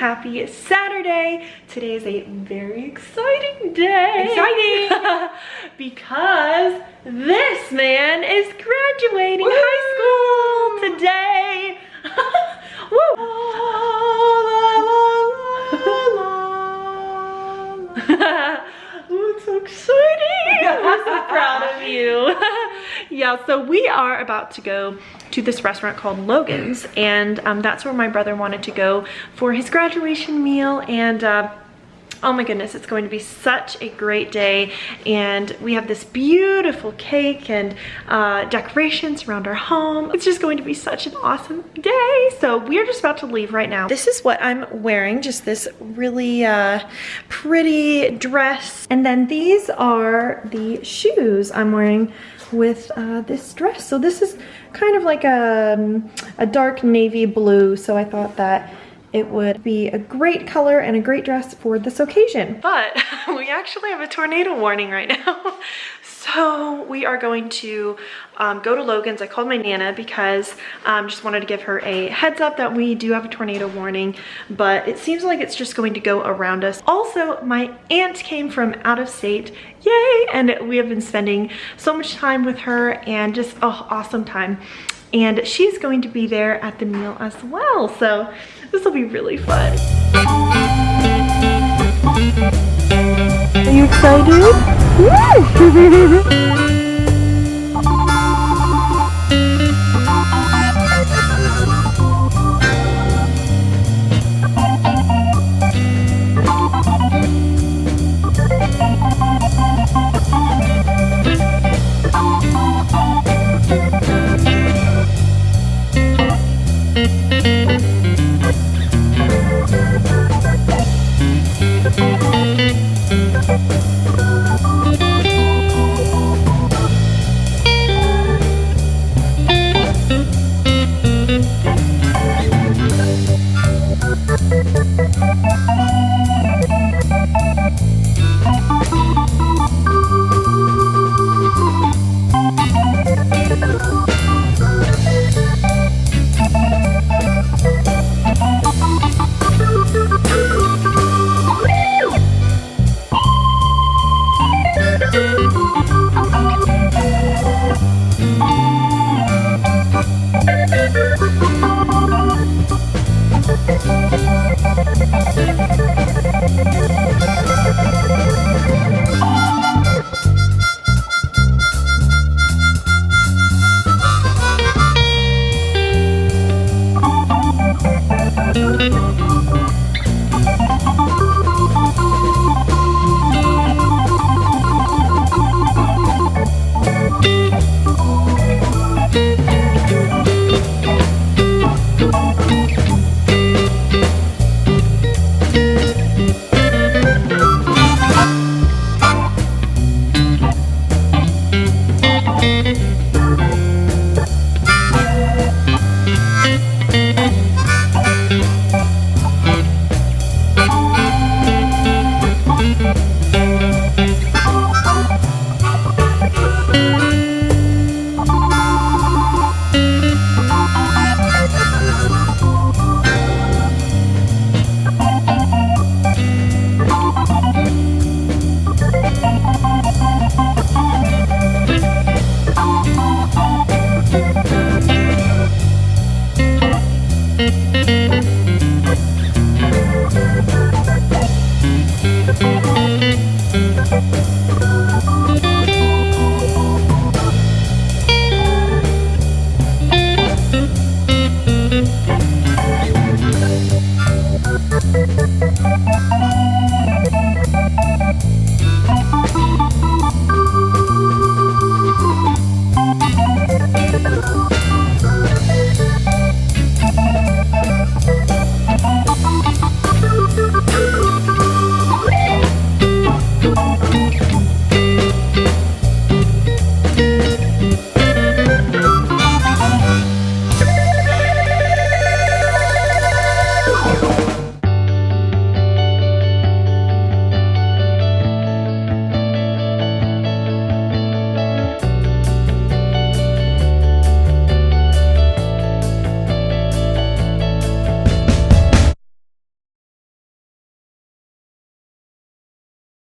happy Saturday. Today is a very exciting day. Exciting! Because this man is graduating high school today. Woo! Oh, it's so exciting. I'm so proud of you. Yeah, so we are about to go to this restaurant called Logan's, and that's where my brother wanted to go for his graduation meal. And oh my goodness, it's going to be such a great day. And we have this beautiful cake and decorations around our home. It's just going to be such an awesome day. So we're just about to leave right now. This is what I'm wearing, just this really pretty dress. And then these are the shoes I'm wearing with this dress. So this is kind of like a dark navy blue. So I thought that it would be a great color and a great dress for this occasion. But we actually have a tornado warning right now. So we are going to go to Logan's. I called my Nana because just wanted to give her a heads up that we do have a tornado warning, but it seems like it's just going to go around us. Also, my aunt came from out of state, yay! And we have been spending so much time with her and just, oh, awesome time. And she's going to be there at the meal as well. So this will be really fun. Are you excited?